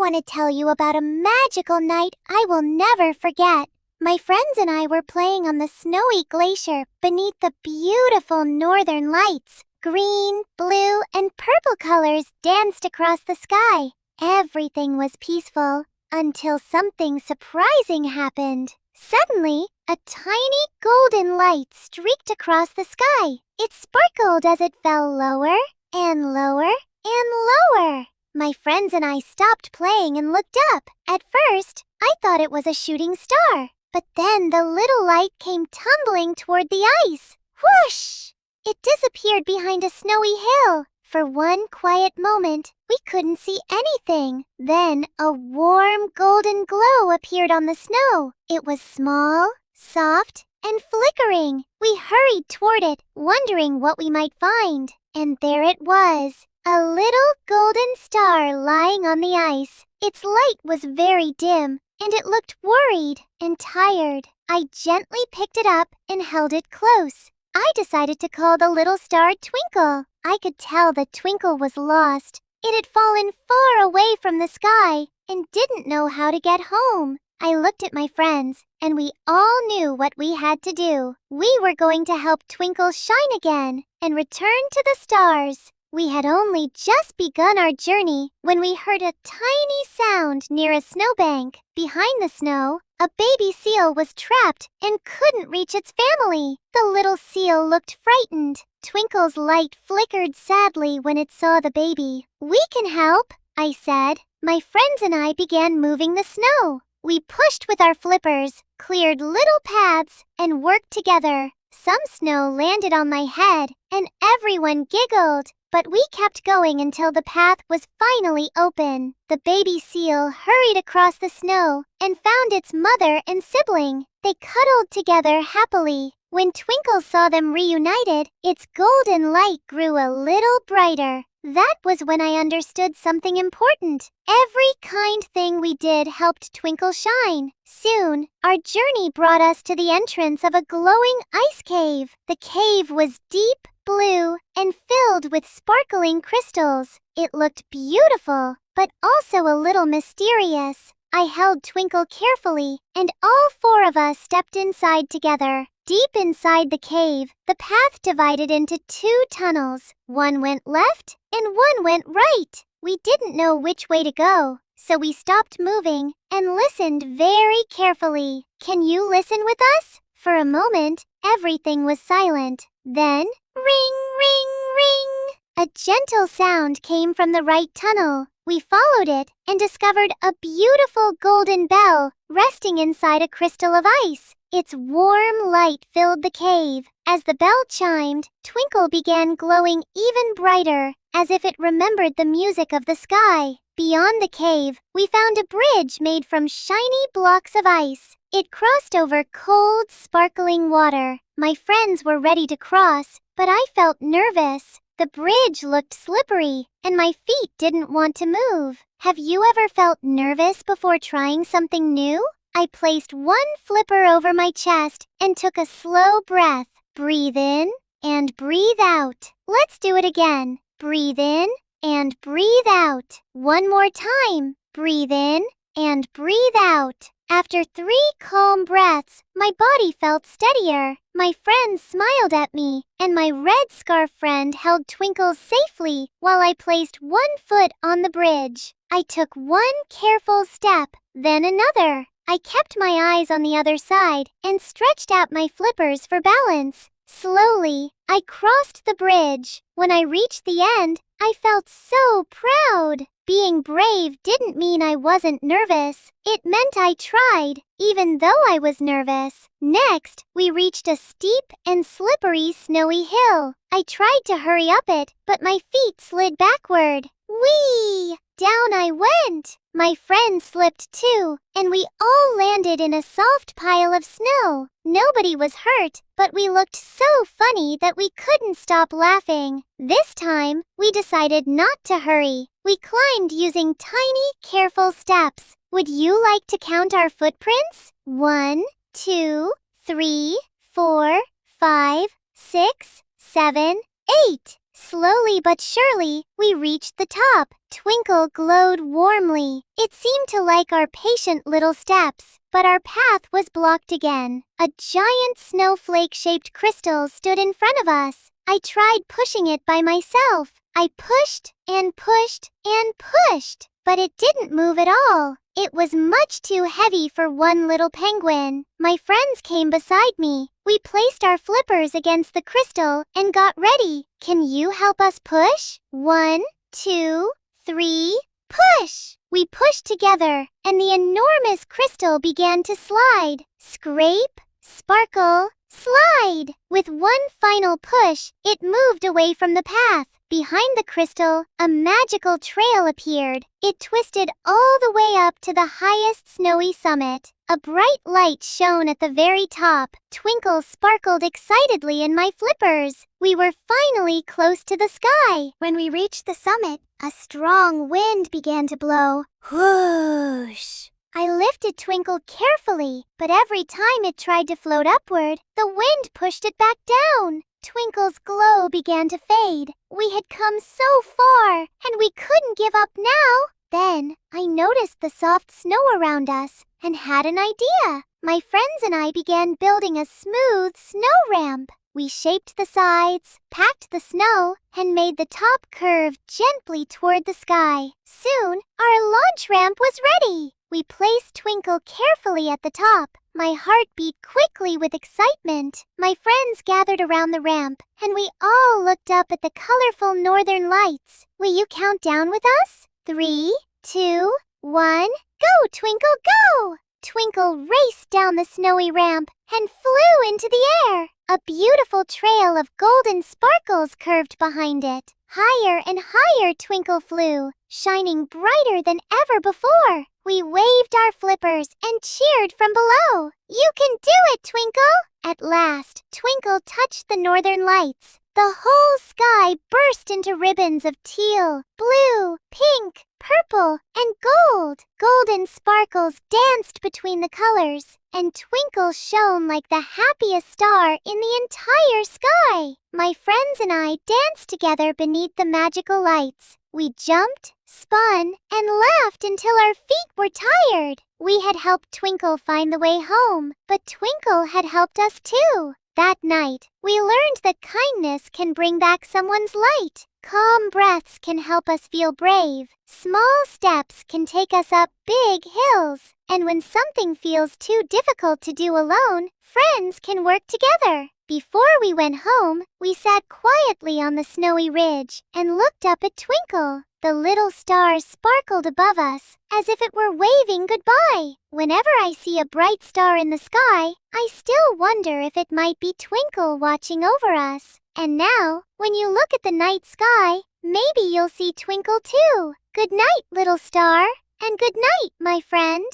want to tell you about a magical night I will never forget. My friends and I were playing on the snowy glacier beneath the beautiful northern lights. Green, blue, and purple colors danced across the sky. Everything was peaceful until something surprising happened. Suddenly, a tiny golden light streaked across the sky. It sparkled as it fell lower and lower and lower. My friends and I stopped playing and looked up. At first, I thought it was a shooting star, but then the little light came tumbling toward the ice. Whoosh! It disappeared behind a snowy hill. For one quiet moment, we couldn't see anything. Then a warm golden glow appeared on the snow. It was small, soft, and flickering. We hurried toward it, wondering what we might find. And there it was, a little golden star lying on the ice. Its light was very dim, and it looked worried and tired. I gently picked it up and held it close. I decided to call the little star Twinkle. I could tell that Twinkle was lost. It had fallen far away from the sky and didn't know how to get home. I looked at my friends, and we all knew what we had to do. We were going to help Twinkle shine again and return to the stars. We had only just begun our journey when we heard a tiny sound near a snowbank. Behind the snow, a baby seal was trapped and couldn't reach its family. The little seal looked frightened. Twinkle's light flickered sadly when it saw the baby. "We can help," I said. My friends and I began moving the snow. We pushed with our flippers, cleared little paths, and worked together. Some snow landed on my head, and everyone giggled. But we kept going until the path was finally open. The baby seal hurried across the snow and found its mother and sibling. They cuddled together happily. When Twinkle saw them reunited, its golden light grew a little brighter. That was when I understood something important. Every kind thing we did helped Twinkle shine. Soon, our journey brought us to the entrance of a glowing ice cave. The cave was deep, blue, and filled with sparkling crystals. It looked beautiful, but also a little mysterious. I held Twinkle carefully, and all four of us stepped inside together. Deep inside the cave, the path divided into two tunnels. One went left, and one went right. We didn't know which way to go, so we stopped moving and listened very carefully. Can you listen with us? For a moment, everything was silent. Then, ring, ring, ring! A gentle sound came from the right tunnel. We followed it and discovered a beautiful golden bell resting inside a crystal of ice. Its warm light filled the cave. As the bell chimed, Twinkle began glowing even brighter, as if it remembered the music of the sky. Beyond the cave, we found a bridge made from shiny blocks of ice. It crossed over cold, sparkling water. My friends were ready to cross, but I felt nervous. The bridge looked slippery, and my feet didn't want to move. Have you ever felt nervous before trying something new? I placed one flipper over my chest and took a slow breath. Breathe in and breathe out. Let's do it again. Breathe in and breathe out. One more time. Breathe in and breathe out. After 3 calm breaths, my body felt steadier. My friends smiled at me, and my red scarf friend held Twinkle safely while I placed one foot on the bridge. I took one careful step, then another. I kept my eyes on the other side and stretched out my flippers for balance. Slowly, I crossed the bridge. When I reached the end, I felt so proud. Being brave didn't mean I wasn't nervous. It meant I tried, even though I was nervous. Next, we reached a steep and slippery snowy hill. I tried to hurry up it, but my feet slid backward. Whee! Down I went. My friend slipped too, and we all landed in a soft pile of snow. Nobody was hurt, but we looked so funny that we couldn't stop laughing. This time, we decided not to hurry. We climbed using tiny, careful steps. Would you like to count our footprints? 1, 2, 3, 4, 5, 6, 7, 8. Slowly but surely, we reached the top. Twinkle glowed warmly. It seemed to like our patient little steps, but our path was blocked again. A giant snowflake-shaped crystal stood in front of us. I tried pushing it by myself. I pushed and pushed and pushed, but it didn't move at all. It was much too heavy for one little penguin. My friends came beside me. We placed our flippers against the crystal and got ready. Can you help us push? 1, 2, 3, push! We pushed together, and the enormous crystal began to slide. Scrape, sparkle, slide! With one final push, it moved away from the path. Behind the crystal, a magical trail appeared. It twisted all the way up to the highest snowy summit. A bright light shone at the very top. Twinkle sparkled excitedly in my flippers. We were finally close to the sky. When we reached the summit, a strong wind began to blow. Whoosh! I lifted Twinkle carefully, but every time it tried to float upward, the wind pushed it back down. Twinkle's glow began to fade. We had come so far, and we couldn't give up now. Then, I noticed the soft snow around us and had an idea. My friends and I began building a smooth snow ramp. We shaped the sides, packed the snow, and made the top curve gently toward the sky. Soon, our launch ramp was ready. We placed Twinkle carefully at the top. My heart beat quickly with excitement. My friends gathered around the ramp, and we all looked up at the colorful northern lights. Will you count down with us? 3, 2, 1, go, Twinkle, go! Twinkle raced down the snowy ramp and flew into the air. A beautiful trail of golden sparkles curved behind it. Higher and higher Twinkle flew, shining brighter than ever before. We waved our flippers and cheered from below. You can do it, Twinkle! At last, Twinkle touched the northern lights. The whole sky burst into ribbons of teal, blue, pink, purple, and gold. Golden sparkles danced between the colors, and Twinkle shone like the happiest star in the entire sky. My friends and I danced together beneath the magical lights. We jumped, spun, and laughed until our feet were tired. We had helped Twinkle find the way home, but Twinkle had helped us too. That night, we learned that kindness can bring back someone's light. Calm breaths can help us feel brave. Small steps can take us up big hills. And when something feels too difficult to do alone, friends can work together. Before we went home, we sat quietly on the snowy ridge and looked up at Twinkle. The little star sparkled above us, as if it were waving goodbye. Whenever I see a bright star in the sky, I still wonder if it might be Twinkle watching over us. And now, when you look at the night sky, maybe you'll see Twinkle too. Good night, little star, and good night, my friend.